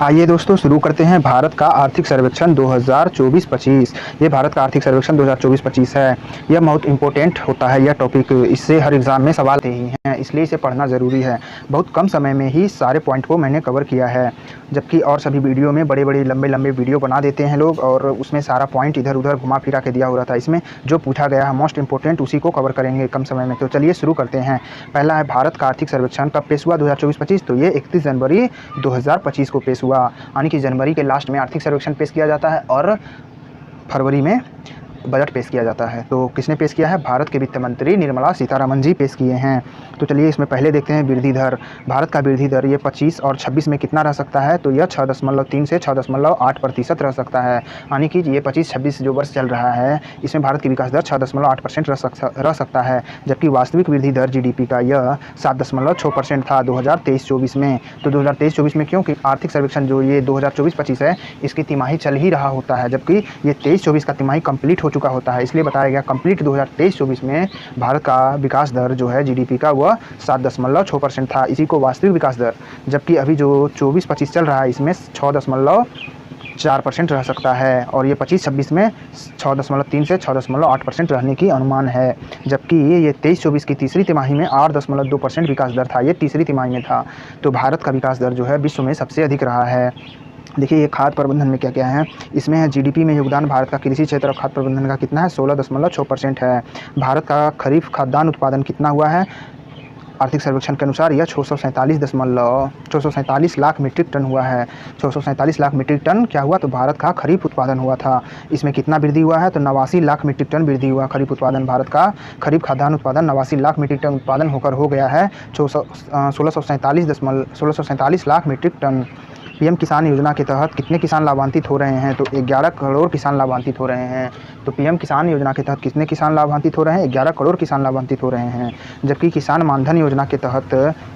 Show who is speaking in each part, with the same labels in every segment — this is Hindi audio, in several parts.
Speaker 1: आइए दोस्तों शुरू करते हैं भारत का आर्थिक सर्वेक्षण 2024-25। ये भारत का आर्थिक सर्वेक्षण 2024-25 है। यह बहुत इंपॉर्टेंट होता है यह टॉपिक, इससे हर एग्ज़ाम में सवाल आते ही हैं, इसलिए इसे पढ़ना ज़रूरी है। बहुत कम समय में ही सारे पॉइंट को मैंने कवर किया है, जबकि और सभी वीडियो में बड़े लंबे वीडियो बना देते हैं लोग और उसमें सारा पॉइंट इधर उधर घुमा फिरा के दिया हो रहा था। इसमें जो पूछा गया है मोस्ट इंपॉर्टेंट उसी को कवर करेंगे कम समय में। तो चलिए शुरू करते हैं। पहला है भारत का आर्थिक सर्वेक्षण कब पेश हुआ 2024-25, तो ये 31 जनवरी 2025 को पेश हुआ। यानी कि जनवरी के लास्ट में आर्थिक सर्वेक्षण पेश किया जाता है और फरवरी में बजट पेश किया जाता है। तो किसने पेश किया है? भारत के वित्त मंत्री निर्मला सीतारमण जी पेश किए हैं। तो चलिए इसमें पहले देखते हैं वृद्धि दर। भारत का वृद्धि दर ये 25 और 26 में कितना रह सकता है? तो यह 6.3 से 6.8% रह सकता है। यानी कि ये 25-26 जो वर्ष चल रहा है इसमें भारत की विकास दर 6.8% रह सकता है, जबकि वास्तविक वृद्धि दर GDP का यह 7.6% था 2023-24 में। तो 2023-24 में क्योंकि आर्थिक सर्वेक्षण जो ये 2024-25 है इसकी तिमाही चल ही रहा होता है, जबकि ये 23-24 का तिमाही कंप्लीट हो चुका होता है, इसलिए बताया गया कंप्लीट 2023-24 में भारत का विकास दर जो है GDP का वह 7.6% था। इसी को वास्तविक विकास दर, जबकि अभी जो 24-25 चल रहा है इसमें 6.4% रह सकता है और ये 25-26 में 6.3 से 6.8% रहने की अनुमान है, जबकि ये 23-24 की तीसरी तिमाही में 8.2% विकास दर था। ये तीसरी तिमाही में था। तो भारत का विकास दर जो है विश्व में सबसे अधिक रहा है। देखिए ये खाद्य प्रबंधन में क्या क्या है, इसमें है GDP में योगदान भारत का कृषि क्षेत्र और खाद्य प्रबंधन का कितना है? 16.6% है। भारत का खरीफ खाद्यान्न उत्पादन कितना हुआ है आर्थिक सर्वेक्षण के अनुसार? यह 647 लाख मीट्रिक टन हुआ है। 647 लाख मीट्रिक टन क्या हुआ? तो भारत का खरीफ उत्पादन हुआ था। इसमें कितना वृद्धि हुआ है? तो 89 लाख मीट्रिक टन वृद्धि हुआ खरीफ उत्पादन। भारत का खरीफ खाद्यान्न उत्पादन 89 लाख मीट्रिक टन उत्पादन होकर हो गया है 1647 लाख मीट्रिक टन। PM किसान योजना के तहत कितने किसान लाभान्वित हो रहे हैं? तो 11 करोड़ किसान लाभान्वित हो रहे हैं। तो PM किसान योजना के तहत कितने किसान लाभान्वित हो रहे हैं? 11 करोड़ किसान लाभान्वित हो रहे हैं। जबकि किसान मानधन योजना के तहत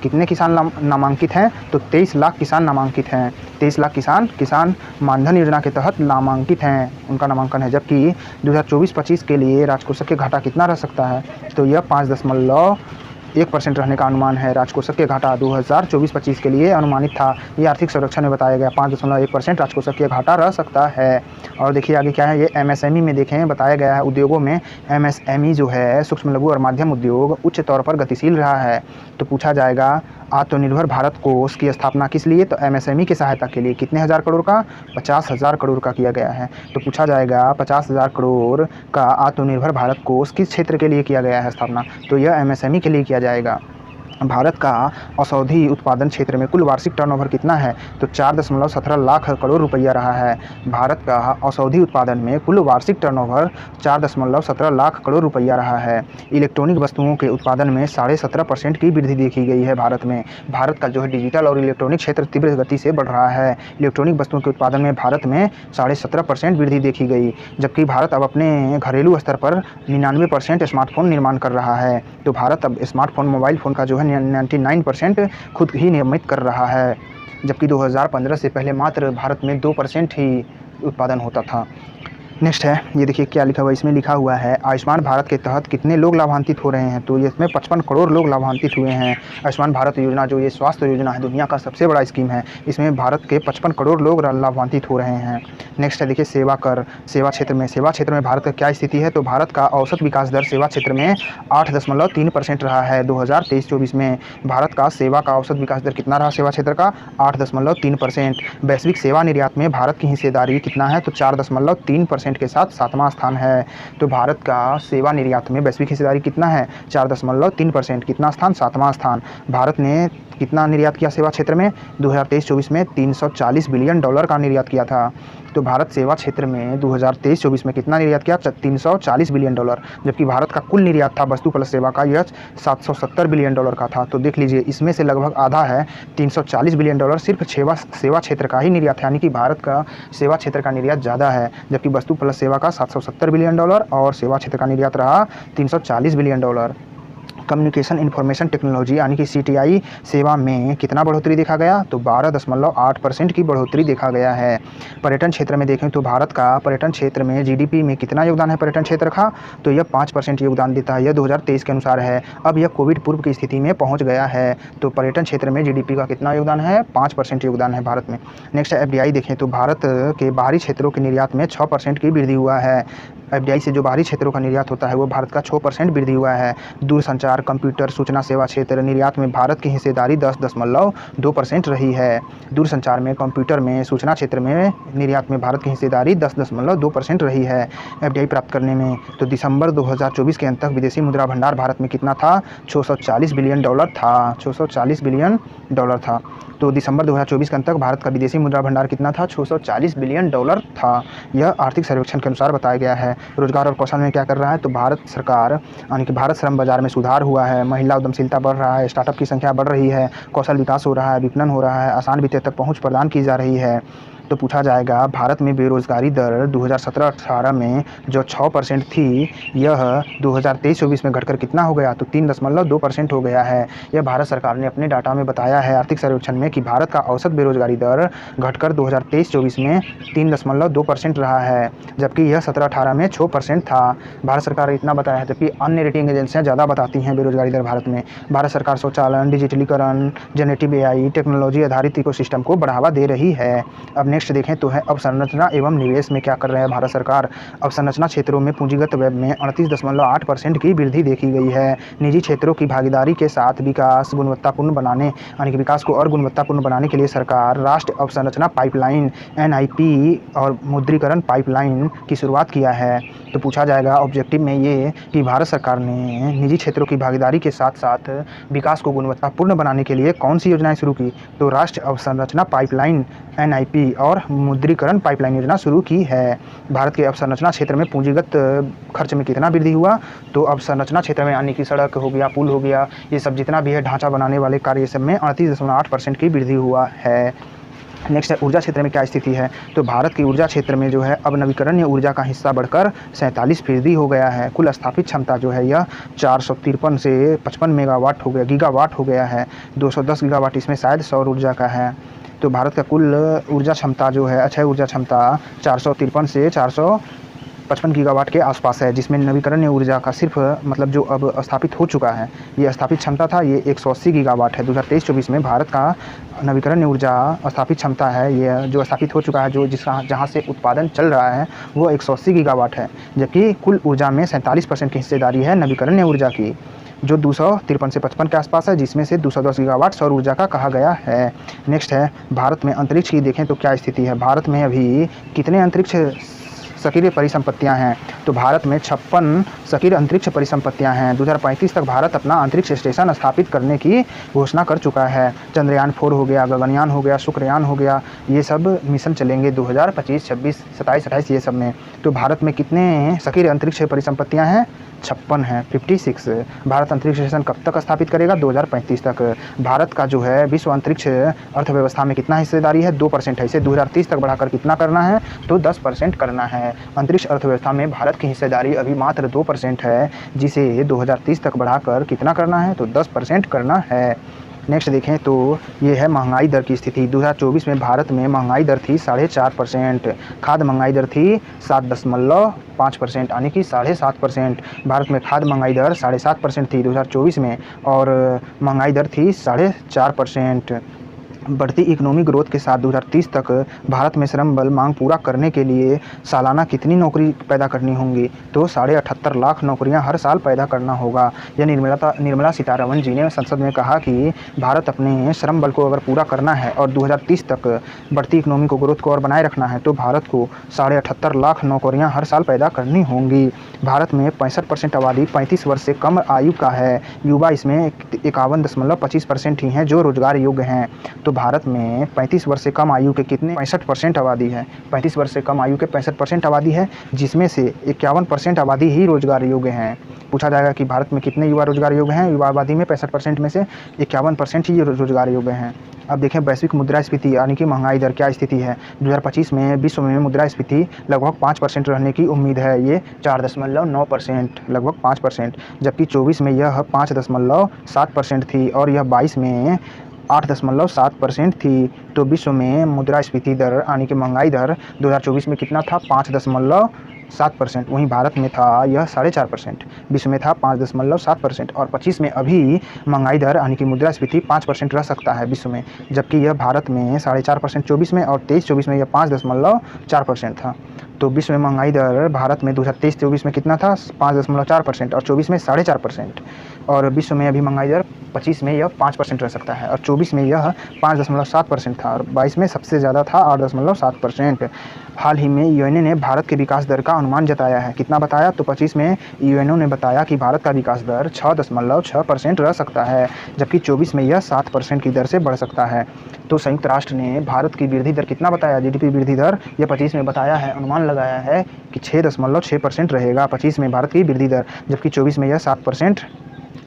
Speaker 1: कितने किसान नामांकित हैं? तो 23 लाख किसान नामांकित हैं। 23 लाख किसान मानधन योजना के तहत नामांकित हैं, उनका नामांकन है। जबकि 2024-25 के लिए राजकोषीय के घाटा कितना रह सकता है? तो यह 5.1% रहने का अनुमान है। राजकोषीय के घाटा 2024-25 के लिए अनुमानित था। ये आर्थिक सर्वेक्षण में बताया गया 5.1% राजकोषीय के घाटा रह सकता है। और देखिए आगे क्या है, ये MSME में देखें बताया गया है उद्योगों में MSME जो है सूक्ष्म लघु और मध्यम उद्योग उच्च तौर पर गतिशील रहा है। तो पूछा जाएगा आत्मनिर्भर भारत कोष की स्थापना किस लिए? तो MSME की सहायता के लिए। कितने हज़ार करोड़ का? 50,000 करोड़ का किया गया है। तो पूछा जाएगा 50,000 करोड़ का आत्मनिर्भर भारत कोष किस क्षेत्र के लिए किया गया है स्थापना? तो यह MSME के लिए किया जाएगा। भारत का औषधि उत्पादन क्षेत्र में कुल वार्षिक टर्नओवर कितना है? तो 4.17 लाख करोड़ रुपया रहा है। भारत का औषधि उत्पादन में कुल वार्षिक टर्नओवर 4.17 लाख करोड़ रुपया रहा है। इलेक्ट्रॉनिक वस्तुओं के उत्पादन में 17.5% की वृद्धि देखी गई है भारत में। भारत का जो है डिजिटल और इलेक्ट्रॉनिक क्षेत्र तीव्र गति से बढ़ रहा है। इलेक्ट्रॉनिक वस्तुओं के उत्पादन में भारत में 17.5% वृद्धि देखी गई, जबकि भारत अब अपने घरेलू स्तर पर 99% स्मार्टफोन निर्माण कर रहा है। तो भारत अब स्मार्टफोन मोबाइल फ़ोन का जो है 99% खुद ही निर्मित कर रहा है, जबकि 2015 से पहले मात्र भारत में 2% ही उत्पादन होता था। नेक्स्ट है, ये देखिए क्या लिखा हुआ है, इसमें लिखा हुआ है आयुष्मान भारत के तहत कितने लोग लाभान्वित हो रहे हैं? तो इसमें 55 करोड़ लोग लाभान्वित हुए हैं। आयुष्मान भारत योजना जो ये स्वास्थ्य योजना है दुनिया का सबसे बड़ा स्कीम है, इसमें भारत के 55 करोड़ लोग लाभान्वित हो रहे हैं। नेक्स्ट है देखिए सेवा कर। सेवा क्षेत्र में भारत का क्या स्थिति है? तो भारत का औसत विकास दर सेवा क्षेत्र में 8.3% रहा है 2023-24 में। भारत का सेवा का औसत विकास दर कितना रहा सेवा क्षेत्र का? 8.3%। वैश्विक सेवा निर्यात में भारत की हिस्सेदारी कितना है? तो 4.3% के साथ 7वां स्थान है। तो भारत का सेवा निर्यात में वैश्विक हिस्सेदारी कितना है? 4.3%। कितना स्थान? 7वां स्थान। भारत ने कितना निर्यात किया सेवा क्षेत्र में? 2023-24 में $340 बिलियन का निर्यात किया था। तो भारत सेवा क्षेत्र में 2023-24 में कितना निर्यात किया? $340 बिलियन, जबकि भारत का कुल निर्यात था वस्तु प्लस सेवा का यह $770 बिलियन का था। तो देख लीजिए इसमें से लगभग आधा है 340 बिलियन सिर्फ सेवा क्षेत्र का ही निर्यात है, यानी कि भारत का सेवा क्षेत्र का निर्यात ज़्यादा है, जबकि वस्तु प्लस सेवा का $770 बिलियन और सेवा क्षेत्र का निर्यात रहा $340 बिलियन। कम्युनिकेशन इन्फॉर्मेशन टेक्नोलॉजी यानी कि CTI सेवा में कितना बढ़ोतरी देखा गया? तो 12.8% की बढ़ोतरी देखा गया है। पर्यटन क्षेत्र में देखें तो भारत का पर्यटन क्षेत्र में GDP में कितना योगदान है पर्यटन क्षेत्र का? तो यह 5% योगदान देता है। यह 2023 के अनुसार है। अब यह कोविड पूर्व की स्थिति में पहुंच गया है। तो पर्यटन क्षेत्र में GDP का कितना योगदान है? 5% योगदान है भारत में। नेक्स्ट FDI देखें तो भारत के बाहरी क्षेत्रों के निर्यात में 6% की वृद्धि हुआ है। FDI से जो बाहरी क्षेत्रों का निर्यात होता है वो भारत का 6% वृद्धि हुआ है। दूरसंचार, कंप्यूटर, सूचना सेवा क्षेत्र निर्यात में भारत की हिस्सेदारी 10.2% रही है। दूरसंचार में, कंप्यूटर में, सूचना क्षेत्र में निर्यात में भारत की हिस्सेदारी 10.2% रही है FDI प्राप्त करने में। तो दिसंबर 2024 के अंत तक विदेशी मुद्रा भंडार भारत में कितना था? $640 बिलियन था। $640 बिलियन था। तो दिसंबर 2024 के अंत तक भारत का विदेशी मुद्रा भंडार कितना था? $640 बिलियन था। यह आर्थिक सर्वेक्षण के अनुसार बताया गया है। रोजगार और कौशल में क्या कर रहा है? तो भारत सरकार यानी कि भारत श्रम बाजार में सुधार हुआ है, महिला उद्यमशीलता बढ़ रहा है, स्टार्टअप की संख्या बढ़ रही है, कौशल विकास हो रहा है, विपणन हो रहा है, आसान वित्त तक पहुंच प्रदान की जा रही है। तो पूछा जाएगा भारत में बेरोजगारी दर 2017-18 में जो 6% थी यह 2023-24 में घटकर कितना हो गया? तो 3.2% हो गया है। यह भारत सरकार ने अपने डाटा में बताया है आर्थिक सर्वेक्षण में कि भारत का औसत बेरोजगारी दर घटकर 2023-24 में 3.2% रहा है, जबकि यह 17-18 में 6% था। भारत सरकार ने इतना बताया है, जबकि अन्य रेटिंग एजेंसियां ज़्यादा बताती हैं बेरोजगारी दर भारत में। भारत सरकार स्वचालन, डिजिटलीकरण, जेनेटिव AI, टेक्नोलॉजी आधारित इकोसिस्टम को बढ़ावा दे रही है। अब नेक्स्ट देखें तो है अवसंरचना एवं निवेश में क्या कर रहे हैं भारत सरकार? अवसंरचना क्षेत्रों में पूंजीगत व्यय में 38.8% की वृद्धि देखी गई है। निजी क्षेत्रों की भागीदारी के साथ विकास गुणवत्तापूर्ण बनाने यानी कि विकास को और गुणवत्तापूर्ण बनाने के लिए सरकार राष्ट्रीय अवसंरचना पाइपलाइन NIP और मुद्रीकरण पाइपलाइन की शुरुआत किया है। तो पूछा जाएगा ऑब्जेक्टिव में ये कि भारत सरकार ने निजी क्षेत्रों की भागीदारी के साथ साथ विकास को गुणवत्तापूर्ण बनाने के लिए कौन सी योजनाएं शुरू की? तो राष्ट्रीय अवसंरचना पाइपलाइन NIP और मुद्रीकरण पाइपलाइन योजना शुरू की है। भारत के अवसंरचना क्षेत्र में पूंजीगत खर्च में कितना वृद्धि हुआ? तो अवसंरचना क्षेत्र में यानी कि सड़क हो गया, पुल हो गया, ये सब जितना भी है ढांचा बनाने वाले कार्य सब में 38.8% की वृद्धि हुआ है। नेक्स्ट है ऊर्जा क्षेत्र में क्या स्थिति है? तो भारत की ऊर्जा क्षेत्र में जो है अब नवीकरणीय ऊर्जा का हिस्सा बढ़कर 47% हो गया है। कुल स्थापित क्षमता जो है यह 453 से 55 मेगावाट हो गया, गीगावाट हो गया है। 210 गीगावाट इसमें शायद सौर ऊर्जा का है। तो भारत का कुल ऊर्जा क्षमता जो है अक्षय ऊर्जा क्षमता 453 से 455 गीगावाट के आसपास है, जिसमें नवीकरणीय ऊर्जा का सिर्फ मतलब जो अब स्थापित हो चुका है, ये स्थापित क्षमता था ये 180 गीगावाट है। 2023-24 में भारत का नवीकरणीय ऊर्जा स्थापित क्षमता है, ये जो स्थापित हो चुका है, जो जहाँ से उत्पादन चल रहा है वो 180 गीगावाट है, जबकि कुल ऊर्जा में 47% की हिस्सेदारी है नवीकरणीय ऊर्जा की, जो 253 से 55 के आसपास है, जिसमें से 210 गीगावाट सौर ऊर्जा का कहा गया है। नेक्स्ट है भारत में अंतरिक्ष की देखें तो क्या स्थिति है? भारत में अभी कितने अंतरिक्ष सक्रिय परिसंपत्तियां हैं? तो भारत में 56 सक्रिय अंतरिक्ष परिसंपत्तियां हैं। 2035 तक भारत अपना अंतरिक्ष स्टेशन स्थापित करने की घोषणा कर चुका है। चंद्रयान 4 हो गया, गगनयान हो गया, शुक्रयान हो गया, ये सब मिशन चलेंगे 2025, 26, 27, 28 ये सब में। तो भारत में कितने सक्रिय अंतरिक्ष परिसंपत्तियां हैं? 56 है, 56। भारत अंतरिक्ष स्टेशन कब तक स्थापित करेगा? 2035 तक। भारत का जो है विश्व अंतरिक्ष अर्थव्यवस्था में कितना हिस्सेदारी है? 2% है। इसे 2030 तक बढ़ाकर कितना करना है? तो 10% करना है। अंतरिक्ष अर्थव्यवस्था में भारत की हिस्सेदारी अभी मात्र 2% है, जिसे 2030 तक बढ़ाकर कितना करना है? तो 10% करना है। नेक्स्ट देखें तो ये है महंगाई दर की स्थिति। 2024 में भारत में महंगाई दर थी 4.5%, खाद्य महंगाई दर थी 7.5% यानी कि 7.5%। भारत में खाद्य महंगाई दर 7.5% थी 2024 में, और महंगाई दर थी 4.5%। बढ़ती इकोनॉमिक ग्रोथ के साथ 2030 तक भारत में श्रम बल मांग पूरा करने के लिए सालाना कितनी नौकरी पैदा करनी होंगी? तो 78.5 लाख नौकरियां हर साल पैदा करना होगा। यह निर्मला सीतारमण जी ने संसद में कहा कि भारत अपने श्रम बल को अगर पूरा करना है और 2030 तक बढ़ती इकोनॉमी को ग्रोथ को और बनाए रखना है तो भारत को 78.5 लाख नौकरियाँ हर साल पैदा करनी होंगी। भारत में 65% आबादी 35 वर्ष से कम आयु का है। युवा इसमें 51.25% ही हैं जो रोजगार योग्य हैं। तो भारत में 35 वर्ष से कम आयु के कितने 65% आबादी है। 35 वर्ष से कम आयु के 65% आबादी है, जिसमें से 51% आबादी ही रोजगार योग्य हैं। पूछा जाएगा कि भारत में कितने युवा रोजगार योग्य हैं। युवा आबादी में 65% में से 51% ही रोजगार योग्य हैं। अब देखें वैश्विक मुद्रास्फीति यानी कि महंगाई दर क्या स्थिति है। 2025 में विश्व में मुद्रास्फीति लगभग 5% रहने की उम्मीद है। ये 4.9% लगभग 5%, जबकि 24 में यह 5.7% थी और यह 22 में 8.7% थी। तो विश्व में मुद्रास्फीति दर यानी कि महंगाई दर 2024 में कितना था 5.7%। वहीं भारत में था यह 4.5%। विश्व में था 5.7% और 25 में अभी महंगाई दर यानी कि मुद्रास्फीति 5% रह सकता है विश्व में, जबकि यह भारत में 4.5% 24 में और 23-24 में यह 5.4% था। तो विश्व में महंगाई दर भारत में 2023-24 में कितना था 5.4% और 24 में 4.5%। और विश्व में अभी महंगाई दर 25 में यह 5% रह सकता है और 24 में यह 5.7% था और 22 में सबसे ज़्यादा था 8.7%। हाल ही में यूएनओ ने भारत के विकास दर का अनुमान जताया है। कितना बताया? तो 25 में यूएनओ ने बताया कि भारत का विकास दर 6.6% रह सकता है, जबकि 24 में यह 7% की दर से बढ़ सकता है। तो संयुक्त राष्ट्र ने भारत की वृद्धि दर कितना बताया? जीडीपी वृद्धि दर यह 25 में बताया है, अनुमान लगाया है कि 6.6% रहेगा 25 में भारत की वृद्धि दर, जबकि 24 में यह 7%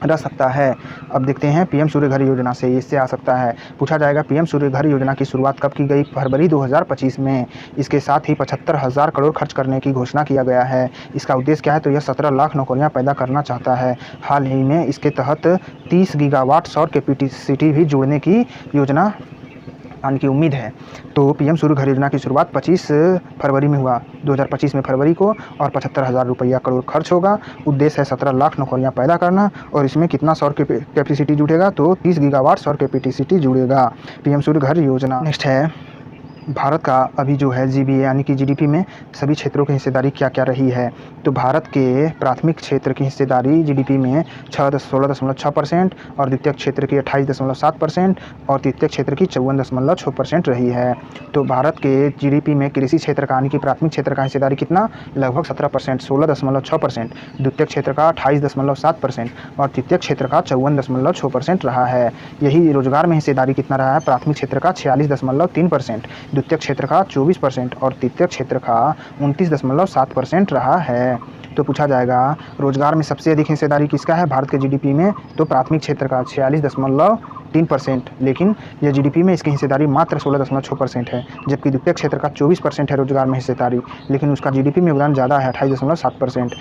Speaker 1: रह सकता है। अब देखते हैं पीएम सूर्य घर योजना से इससे आ सकता है। पूछा जाएगा पीएम सूर्य घर योजना की शुरुआत कब की गई? फरवरी 2025 में। इसके साथ ही 75,000 करोड़ खर्च करने की घोषणा किया गया है। इसका उद्देश्य क्या है? तो यह 17 लाख नौकरियां पैदा करना चाहता है। हाल ही में इसके तहत 30 गीगावाट सौर कैपेसिटी भी जोड़ने की योजना आने की उम्मीद है। तो पीएम सूर्य घर योजना की शुरुआत 25 फरवरी में हुआ 2025 में फरवरी को और 75,000 रुपया करोड़ खर्च होगा। उद्देश्य है 17 लाख नौकरियां पैदा करना और इसमें कितना सौर कैपेसिटी जुड़ेगा? तो 30 गीगावाट सौर कैपेसिटी जुड़ेगा पीएम सूर्य घर योजना। नेक्स्ट है भारत का अभी जो है जीबीए यानी कि जीडीपी में सभी क्षेत्रों की हिस्सेदारी क्या क्या रही है। तो भारत के प्राथमिक क्षेत्र की हिस्सेदारी जीडीपी में 16.6% और द्वितीय क्षेत्र की 28.7% और तृतीय क्षेत्र की 54.6% रही है। तो भारत के जीडीपी में कृषि क्षेत्र का यानी कि प्राथमिक क्षेत्र का हिस्सेदारी कितना? लगभग 17%, 16.6%, द्वितीय क्षेत्र का 28.7% और तृतीय क्षेत्र का 54.6% रहा है। यही रोजगार में हिस्सेदारी कितना रहा है? प्राथमिक क्षेत्र का 46.3%, द्वितीय क्षेत्र का 24% और तृतीय क्षेत्र का 29.7% रहा है। तो पूछा जाएगा रोजगार में सबसे अधिक हिस्सेदारी किसका है भारत के जीडीपी में? तो प्राथमिक क्षेत्र का 46.3%, लेकिन यह जीडीपी में इसकी हिस्सेदारी मात्र 16.6% है, जबकि द्वितीय क्षेत्र का 24% है रोजगार में हिस्सेदारी, लेकिन उसका जीडीपी में योगदान ज़्यादा है 28.7%।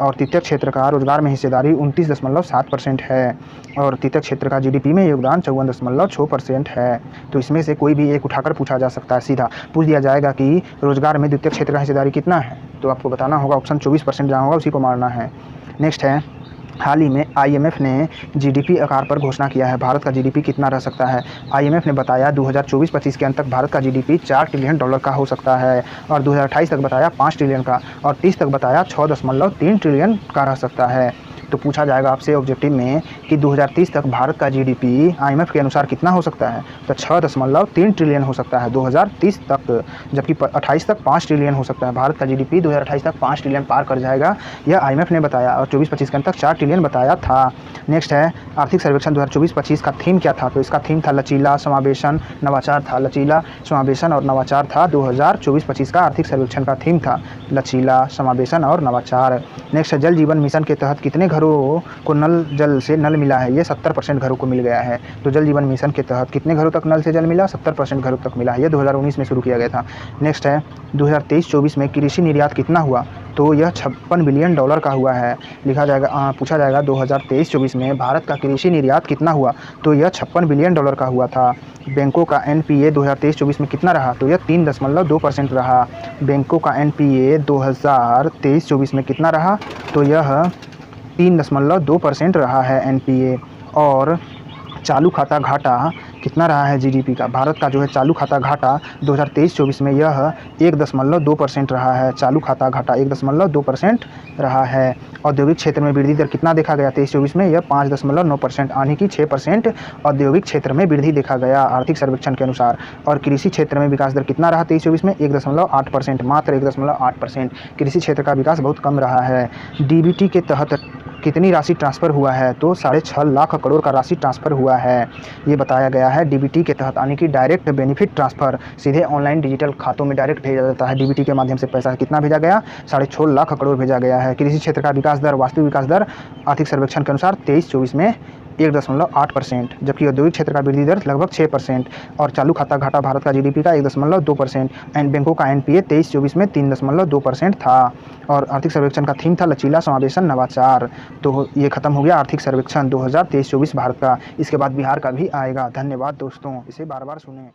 Speaker 1: और तृतीय क्षेत्र का रोजगार में हिस्सेदारी 29.7% है और तृतीय क्षेत्र का जीडीपी में योगदान 54.6% है। तो इसमें से कोई भी एक उठाकर पूछा जा सकता है। सीधा पूछ दिया जाएगा कि रोजगार में द्वितीय क्षेत्र का हिस्सेदारी कितना है, तो आपको बताना होगा ऑप्शन 24% जहाँ होगा उसी को मारना है। नेक्स्ट है हाल ही में आईएमएफ ने जीडीपी आकार पर घोषणा किया है। भारत का जीडीपी कितना रह सकता है? आईएमएफ ने बताया 2024-25 के अंत तक भारत का जीडीपी $4 ट्रिलियन का हो सकता है और 2028 तक बताया $5 ट्रिलियन का और 30 तक बताया $6.3 ट्रिलियन का रह सकता है। तो पूछा जाएगा आपसे ऑब्जेक्टिव में कि 2030 तक भारत का जीडीपी आईएमएफ के अनुसार कितना हो सकता है? तो 6.3 ट्रिलियन हो सकता है 2030 तक, जबकि 28 तक 5 ट्रिलियन हो सकता है। भारत का जीडीपी 2028 तक 5 ट्रिलियन पार कर जाएगा, यह आईएमएफ ने बताया और 24-25 के अंत तक 4 ट्रिलियन बताया था। नेक्स्ट है आर्थिक सर्वेक्षण 2024-25 का थीम क्या था? तो इसका थीम था लचीला, समावेशन, नवाचार था। लचीला, समावेशन और नवाचार था 2024-25 का आर्थिक सर्वेक्षण का थीम था, लचीला, समावेशन और नवाचार। नेक्स्ट है जल जीवन मिशन के तहत कितने घरों को नल जल से नल मिला है? ये 70% घरों को मिल गया है। तो जल जीवन मिशन के तहत कितने घरों तक नल से जल मिला? 70% घरों तक मिला है। ये 2019 में शुरू किया गया था। नेक्स्ट है 2023-24 में कृषि निर्यात कितना हुआ? तो यह $56 बिलियन का हुआ है। लिखा जाएगा पूछा जाएगा 2023-24 में भारत का कृषि निर्यात कितना हुआ? तो यह $56 बिलियन का हुआ था। बैंकों का एनपीए 2023-24 में कितना रहा? तो यह 3.2% रहा। बैंकों का एनपीए 2023-24 में कितना रहा? तो यह 3.2% रहा है एनपीए। और चालू खाता घाटा कितना रहा है जीडीपी का? भारत का जो है चालू खाता घाटा 2023-24 में यह 1.2% रहा है। चालू खाता घाटा 1.2% रहा है। औद्योगिक क्षेत्र में वृद्धि दर कितना देखा गया 23-24 में? यह 5.9% यानी कि 6% औद्योगिक क्षेत्र में वृद्धि देखा गया आर्थिक सर्वेक्षण के अनुसार। और कृषि क्षेत्र में विकास दर कितना रहा 23-24 में? 1.8%, मात्र 1.8%। कृषि क्षेत्र का विकास बहुत कम रहा है। डीबीटी के तहत कितनी राशि ट्रांसफ़र हुआ है, तो 6.5 लाख करोड़ का राशि ट्रांसफ़र हुआ है, ये बताया गया है डीबीटी के तहत। यानी कि डायरेक्ट बेनिफिट ट्रांसफ़र, सीधे ऑनलाइन डिजिटल खातों में डायरेक्ट भेजा जाता है। डीबीटी के माध्यम से पैसा कितना भेजा गया, 6.5 लाख करोड़ भेजा गया है। कृषि क्षेत्र का विकास दर, वास्तविक विकास दर आर्थिक सर्वेक्षण के अनुसार 23-24 में 1.8%, जबकि औद्योगिक क्षेत्र का वृद्धि दर लगभग 6% और चालू खाता घाटा भारत का जीडीपी का 1.2%। एंड बैंकों का एनपीए 23-24 में 3.2% था। और आर्थिक सर्वेक्षण का थीम था लचीला, समावेशन, नवाचार। तो ये खत्म हो गया आर्थिक सर्वेक्षण 2023-24 भारत का। इसके बाद बिहार का भी आएगा। धन्यवाद दोस्तों, इसे बार बार सुनें।